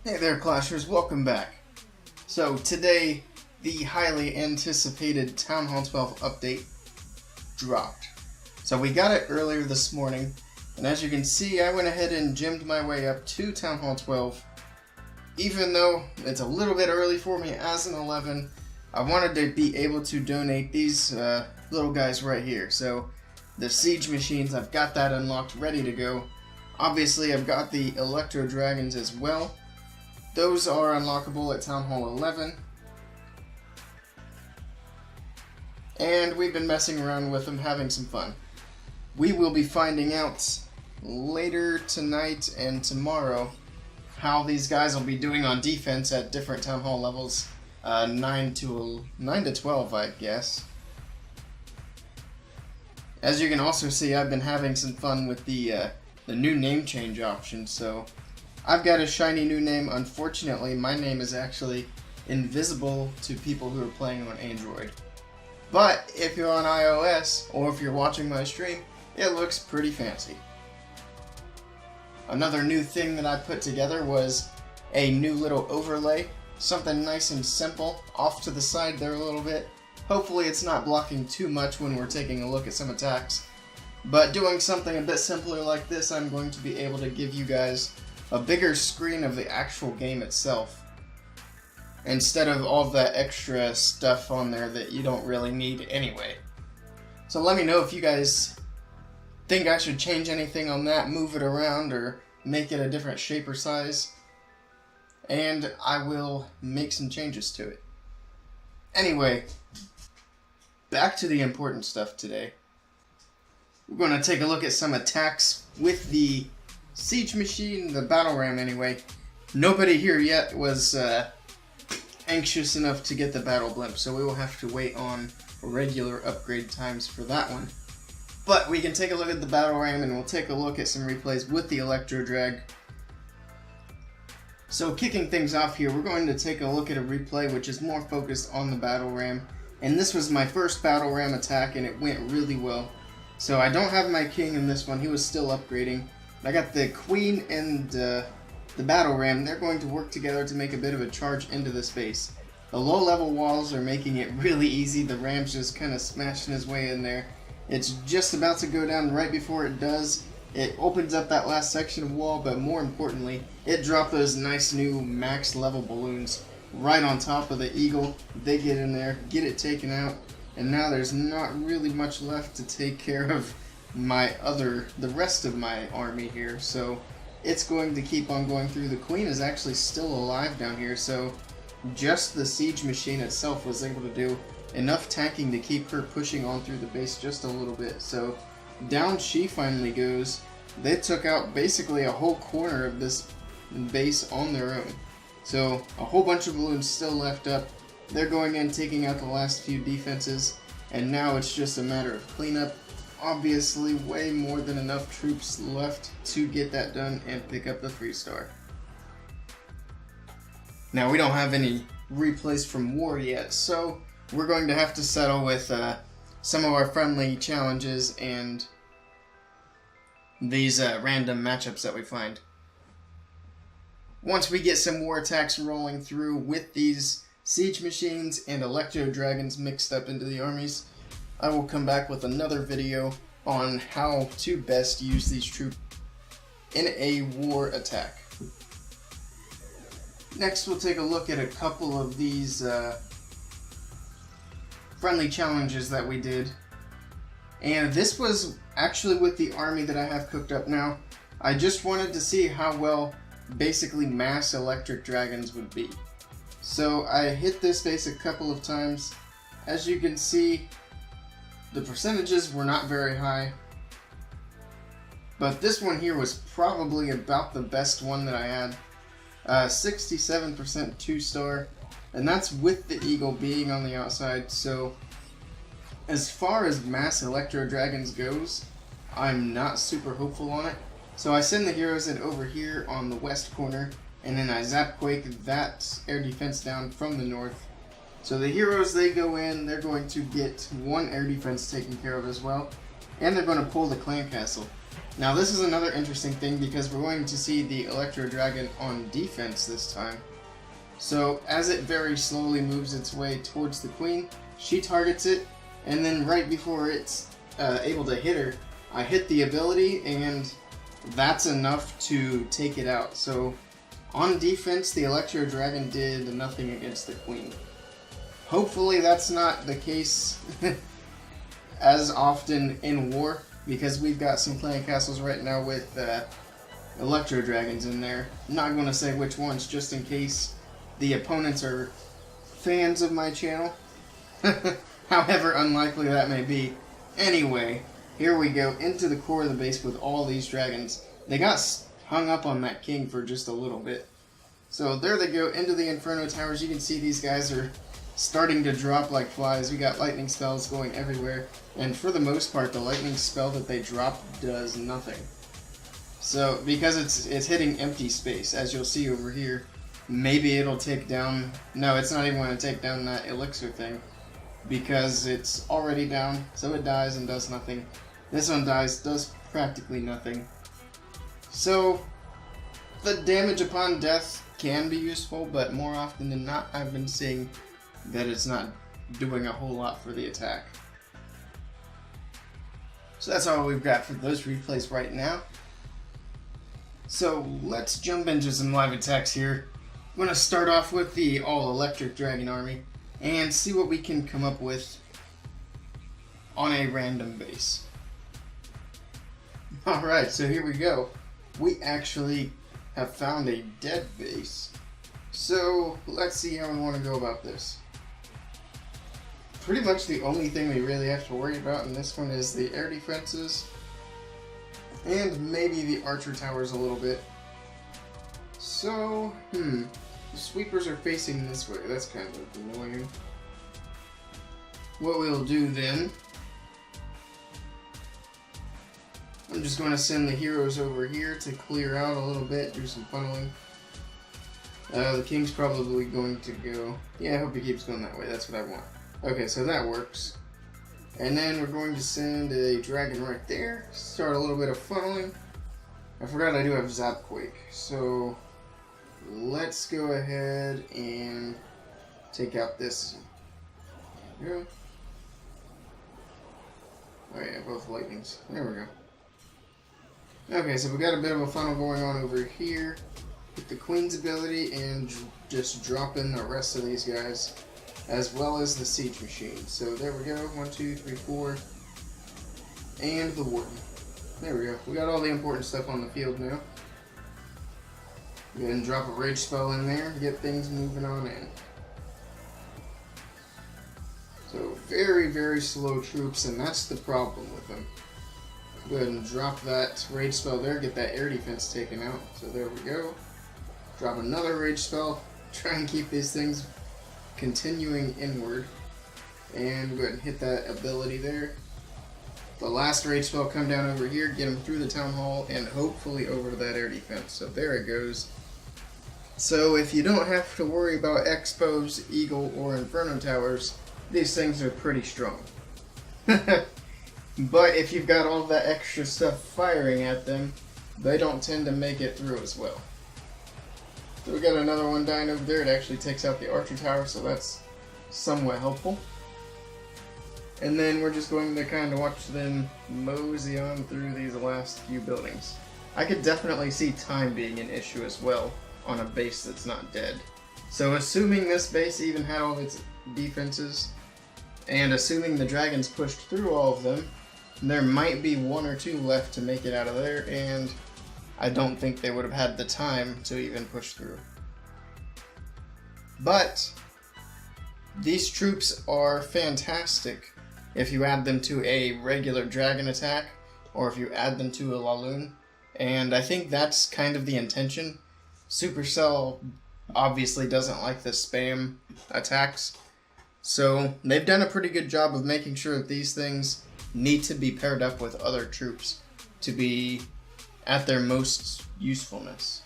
Hey there, Clashers, welcome back. So today, the highly anticipated Town Hall 12 update dropped. So we got it earlier this morning, and as you can see, I went ahead and gemmed my way up to Town Hall 12. Even though it's a little bit early for me as an 11, I wanted to be able to donate these little guys right here. So the siege machines, I've got that unlocked, ready to go. Obviously, I've got the Electro dragons as well. Those are unlockable at Town Hall 11. And we've been messing around with them, having some fun. We will be finding out later tonight and tomorrow how these guys will be doing on defense at different Town Hall levels. 9 to 12, I guess. As you can also see, I've been having some fun with the new name change option, so I've got a shiny new name. Unfortunately, my name is actually invisible to people who are playing on Android. But if you're on iOS, or if you're watching my stream, it looks pretty fancy. Another new thing that I put together was a new little overlay. Something nice and simple, off to the side there a little bit. Hopefully it's not blocking too much when we're taking a look at some attacks. But doing something a bit simpler like this, I'm going to be able to give you guys a bigger screen of the actual game itself, instead of all that extra stuff on there that you don't really need anyway. So let me know if you guys think I should change anything on that, move it around, or make it a different shape or size, and I will make some changes to it. Anyway, back to the important stuff today. We're going to take a look at some attacks with the siege machine, the battle ram anyway. Nobody here yet was anxious enough to get the battle blimp, so we will have to wait on regular upgrade times for that one. But we can take a look at the battle ram, and we'll take a look at some replays with the Electro drag. So kicking things off here, we're going to take a look at a replay which is more focused on the battle ram. And this was my first battle ram attack, and it went really well. So I don't have my king in this one, he was still upgrading. I got the queen and the battle ram. They're going to work together to make a bit of a charge into this base. The low level walls are making it really easy. The ram's just kind of smashing his way in there. It's just about to go down. Right before it does, it opens up that last section of wall, but more importantly, it dropped those nice new max level balloons right on top of the eagle. They get in there, get it taken out, and now there's not really much left to take care of the rest of my army here, so it's going to keep on going through. The queen is actually still alive down here, so just the siege machine itself was able to do enough tanking to keep her pushing on through the base just a little bit. So down she finally goes. They took out basically a whole corner of this base on their own. So a whole bunch of balloons still left up. They're going in, taking out the last few defenses, and now it's just a matter of cleanup. Obviously, way more than enough troops left to get that done and pick up the 3-star. Now, we don't have any replays from war yet, so we're going to have to settle with some of our friendly challenges and these random matchups that we find. Once we get some war attacks rolling through with these siege machines and Electro dragons mixed up into the armies, I will come back with another video on how to best use these troops in a war attack. Next, we'll take a look at a couple of these friendly challenges that we did. And this was actually with the army that I have cooked up now. I just wanted to see how well basically mass electric dragons would be. So I hit this base a couple of times. As you can see, the percentages were not very high, but this one here was probably about the best one that I had. 67% 2-star, and that's with the eagle being on the outside. So as far as mass Electro dragons goes, I'm not super hopeful on it. So I send the heroes in over here on the west corner, and then I Zapquake that air defense down from the north. So the heroes, they go in, they're going to get one air defense taken care of as well, and they're going to pull the clan castle. Now this is another interesting thing because we're going to see the Electro Dragon on defense this time. So as it very slowly moves its way towards the queen, she targets it, and then right before it's able to hit her, I hit the ability, and that's enough to take it out. So on defense, the Electro Dragon did nothing against the queen. Hopefully that's not the case as often in war, because we've got some clan castles right now with Electro Dragons in there. I'm not going to say which ones, just in case the opponents are fans of my channel. However unlikely that may be. Anyway, here we go into the core of the base with all these dragons. They got hung up on that king for just a little bit. So there they go into the Inferno Towers. You can see these guys are starting to drop like flies. We got lightning spells going everywhere. And for the most part, the lightning spell that they drop does nothing. So, because it's hitting empty space, as you'll see over here, maybe it'll take down... No, it's not even going to take down that elixir thing, because it's already down, so it dies and does nothing. This one dies, does practically nothing. So, the damage upon death can be useful, but more often than not, I've been seeing that it's not doing a whole lot for the attack. So that's all we've got for those replays right now. So let's jump into some live attacks here. I'm going to start off with the all-electric dragon army and see what we can come up with on a random base. Alright, so here we go. We actually have found a dead base. So let's see how we want to go about this. Pretty much the only thing we really have to worry about in this one is the air defenses and maybe the archer towers a little bit. So, the sweepers are facing this way. That's kind of annoying. What we'll do then, I'm just going to send the heroes over here to clear out a little bit, do some funneling. The king's probably going to go... Yeah, I hope he keeps going that way. That's what I want. Okay, so that works. And then we're going to send a dragon right there. Start a little bit of funneling. I forgot I do have Zapquake. So let's go ahead and take out this. There we go. Oh yeah, both lightnings. There we go. Okay, so we got a bit of a funnel going on over here with the queen's ability and just drop in the rest of these guys, as well as the siege machine. So there we go, 1, 2, 3, 4, and the warden. There we go. We got all the important stuff on the field now. Go ahead and drop a rage spell in there, get things moving on in. So very, very slow troops, and that's the problem with them. Go ahead and drop that rage spell there, get that air defense taken out. So there we go. Drop another rage spell, try and keep these things continuing inward, and go ahead and hit that ability there. The last rage spell come down over here, get them through the town hall, and hopefully over to that air defense. So there it goes. So if you don't have to worry about Expos, Eagle, or Inferno Towers, these things are pretty strong. But if you've got all that extra stuff firing at them, they don't tend to make it through as well. So we got another one dying over there. It actually takes out the archer tower, so that's somewhat helpful. And then we're just going to kind of watch them mosey on through these last few buildings. I could definitely see time being an issue as well on a base that's not dead. So assuming this base even had all its defenses, and assuming the dragons pushed through all of them, there might be 1 or 2 left to make it out of there, and I don't think they would have had the time to even push through. But these troops are fantastic if you add them to a regular dragon attack, or if you add them to a Laloon, and I think that's kind of the intention. Supercell obviously doesn't like the spam attacks, so they've done a pretty good job of making sure that these things need to be paired up with other troops to be at their most usefulness.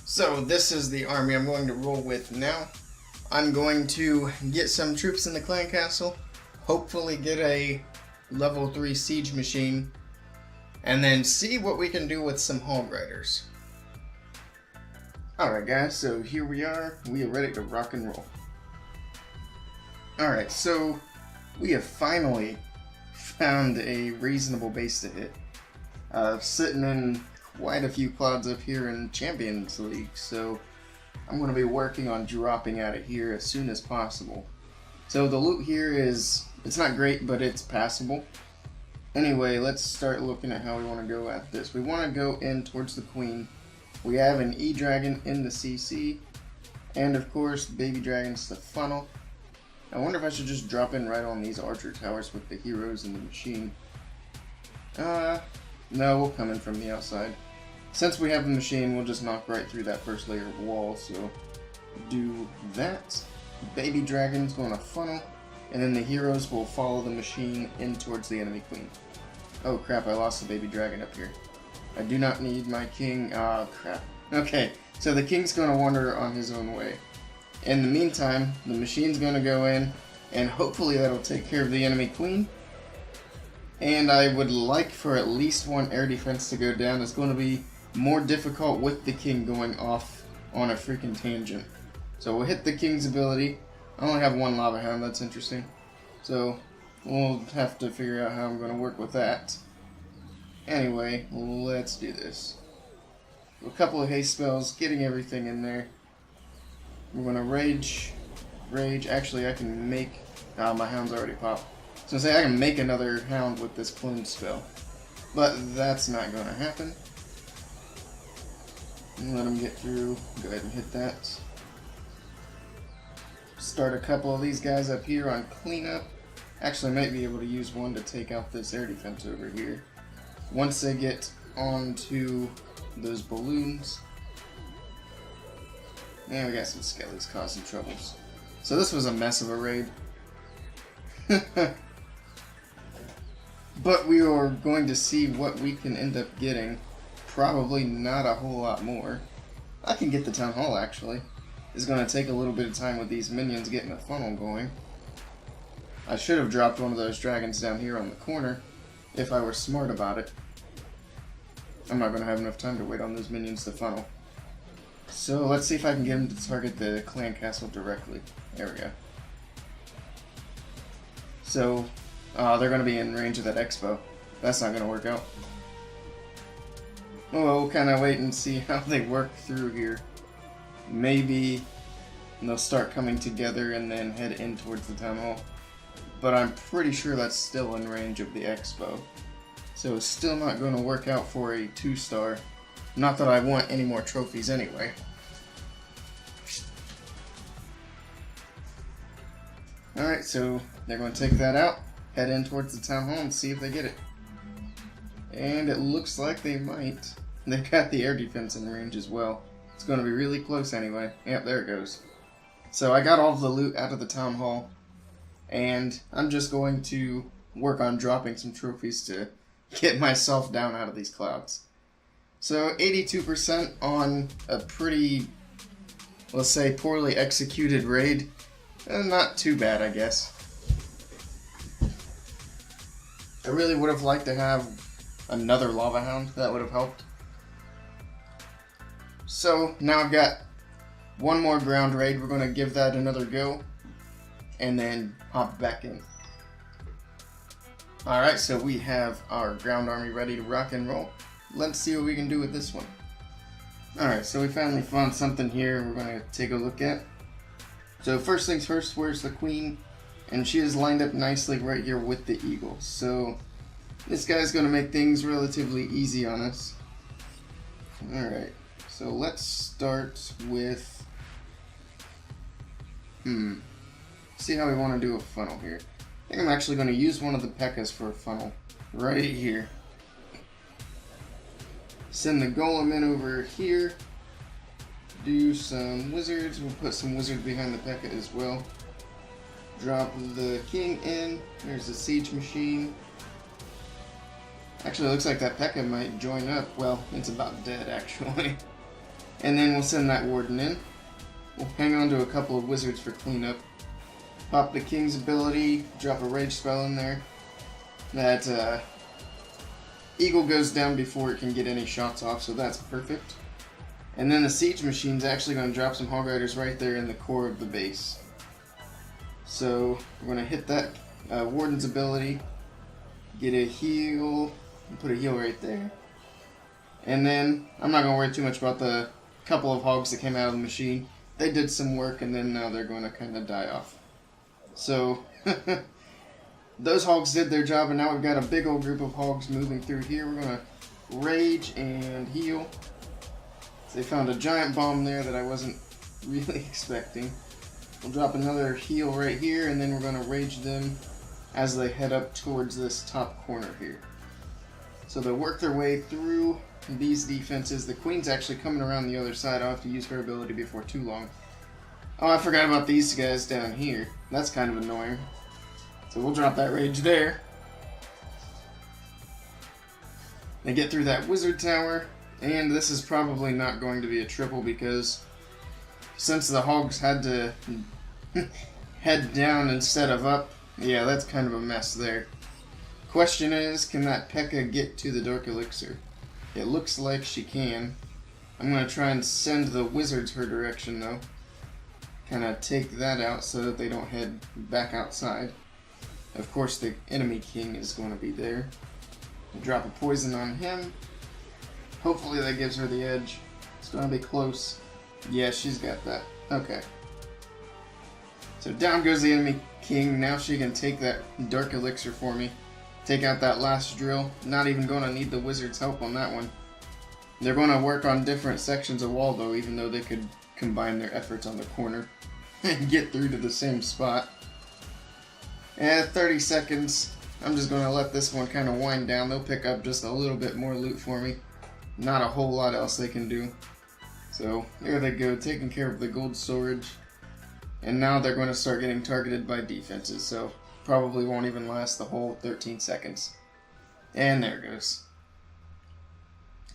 So this is the army I'm going to roll with now. I'm going to get some troops in the clan castle, hopefully get a level 3 siege machine, and then see what we can do with some Hog Riders. Alright guys, so here we are ready to rock and roll. Alright, so we have finally found a reasonable base to hit. Sitting in quite a few clouds up here in Champions League, so I'm going to be working on dropping out of here as soon as possible. So the loot here is, it's not great, but it's passable. Anyway, let's start looking at how we want to go at this. We want to go in towards the Queen. We have an E-Dragon in the CC, and of course, baby dragons to funnel. I wonder if I should just drop in right on these archer towers with the heroes and the machine. No, we'll come in from the outside. Since we have the machine, we'll just knock right through that first layer of wall, so do that. Baby dragon's going to funnel, and then the heroes will follow the machine in towards the enemy queen. Oh crap, I lost the baby dragon up here. I do not need my king. Oh crap. Okay, so the king's going to wander on his own way. In the meantime, the machine's going to go in, and hopefully that'll take care of the enemy queen. And I would like for at least one air defense to go down. It's going to be more difficult with the king going off on a freaking tangent. So we'll hit the king's ability. I only have one lava hound, that's interesting. So we'll have to figure out how I'm going to work with that. Anyway, let's do this. A couple of haste spells, getting everything in there. We're going to rage. Actually, I can make... my hound's already popped. So I say I can make another hound with this clone spell. But that's not going to happen. Let him get through. Go ahead and hit that. Start a couple of these guys up here on cleanup. Actually, I might be able to use one to take out this air defense over here. Once they get onto those balloons. And we got some skellies causing troubles. So this was a mess of a raid. But we are going to see what we can end up getting. Probably not a whole lot more. I can get the town hall actually. It's going to take a little bit of time with these minions getting a funnel going. I should have dropped one of those dragons down here on the corner if I were smart about it. I'm not going to have enough time to wait on those minions to funnel. So let's see if I can get them to target the clan castle directly. There we go. So they're going to be in range of that expo. That's not going to work out. Well, we'll kind of wait and see how they work through here. Maybe they'll start coming together and then head in towards the town hall. But I'm pretty sure that's still in range of the expo. So it's still not going to work out for a 2-star. Not that I want any more trophies anyway. Alright, so they're going to take that out, head in towards the town hall and see if they get it. And it looks like they might. They've got the air defense in range as well. It's going to be really close anyway. Yep, there it goes. So I got all of the loot out of the town hall. And I'm just going to work on dropping some trophies to get myself down out of these clouds. So 82% on a pretty, let's say, poorly executed raid. Not too bad, I guess. I really would have liked to have another lava hound. That would have helped. So now I've got one more ground raid. We're going to give that another go and then hop back in. Alright, so we have our ground army ready to rock and roll. Let's see what we can do with this one. Alright, so we finally found something here we're going to take a look at. So first things first, where's the queen? And she is lined up nicely right here with the eagle. So this guy's going to make things relatively easy on us. Alright, so let's start with... see how we want to do a funnel here. I think I'm actually going to use one of the P.E.K.K.A.s for a funnel. Right here. Send the golem in over here. Do some wizards. We'll put some wizards behind the P.E.K.K.A. as well. Drop the king in. There's the siege machine. Actually, it looks like that P.E.K.K.A. might join up. Well, it's about dead, actually. And then we'll send that warden in. We'll hang on to a couple of wizards for cleanup. Pop the king's ability. Drop a rage spell in there. That Eagle goes down before it can get any shots off, so that's perfect. And then the siege machine's actually going to drop some Hog Riders right there in the core of the base. So we're going to hit that Warden's ability, get a heal, and put a heal right there. And then I'm not going to worry too much about the couple of hogs that came out of the machine. They did some work, and then now they're going to kind of die off. So those hogs did their job, and now we've got a big old group of hogs moving through here. We're going to rage and heal. So they found a giant bomb there that I wasn't really expecting. We'll drop another heal right here, and then we're going to rage them as they head up towards this top corner here. So they'll work their way through these defenses. The queen's actually coming around the other side. I'll have to use her ability before too long. Oh, I forgot about these guys down here. That's kind of annoying. So we'll drop that rage there. They get through that wizard tower, and this is probably not going to be a triple because since the hogs had to head down instead of up, yeah, that's kind of a mess there. Question is, can that P.E.K.K.A get to the Dark Elixir? It looks like she can. I'm going to try and send the wizards her direction though. Kind of take that out so that they don't head back outside. Of course the enemy king is going to be there. We'll drop a poison on him. Hopefully that gives her the edge. It's going to be close. Yeah, she's got that. Okay. So down goes the enemy king. Now she can take that Dark Elixir for me. Take out that last drill. Not even going to need the wizard's help on that one. They're going to work on different sections of wall though, even though they could combine their efforts on the corner and get through to the same spot. And 30 seconds. I'm just going to let this one kind of wind down. They'll pick up just a little bit more loot for me. Not a whole lot else they can do. So there they go, taking care of the gold storage. And now they're going to start getting targeted by defenses. So probably won't even last the whole 13 seconds. And there it goes.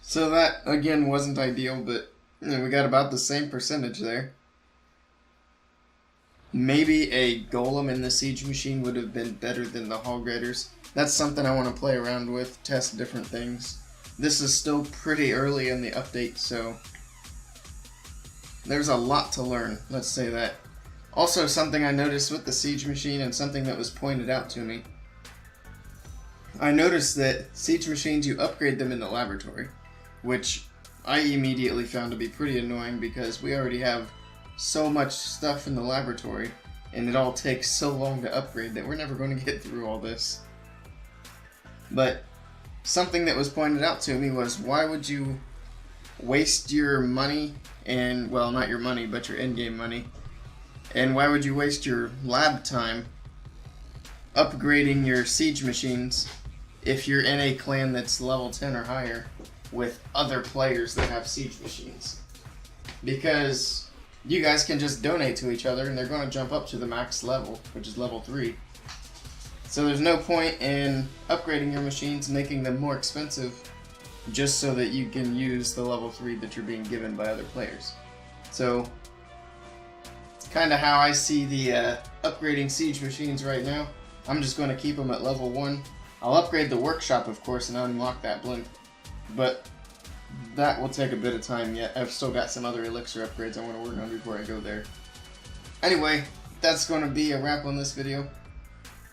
So that again wasn't ideal, but we got about the same percentage there. Maybe a golem in the siege machine would have been better than the hog riders. That's something I want to play around with, test different things. This is still pretty early in the update, so there's a lot to learn, let's say that. Also, something I noticed with the siege machine and something that was pointed out to me. I noticed that siege machines, you upgrade them in the laboratory, which I immediately found to be pretty annoying because we already have so much stuff in the laboratory and it all takes so long to upgrade that we're never going to get through all this. But something that was pointed out to me was, why would you waste your money and, well, not your money, but your in-game money, and why would you waste your lab time upgrading your siege machines if you're in a clan that's level 10 or higher with other players that have siege machines? Because you guys can just donate to each other and they're going to jump up to the max level, which is level 3. So there's no point in upgrading your machines, making them more expensive, just so that you can use the level 3 that you're being given by other players. So it's kind of how I see the upgrading siege machines right now. I'm just going to keep them at level 1. I'll upgrade the workshop, of course, and unlock that blimp, but that will take a bit of time yet. I've still got some other elixir upgrades I want to work on before I go there. Anyway, that's going to be a wrap on this video.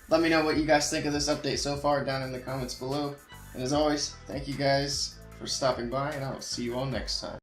Let me know what you guys think of this update so far down in the comments below. And as always, thank you guys for stopping by, and I'll see you all next time.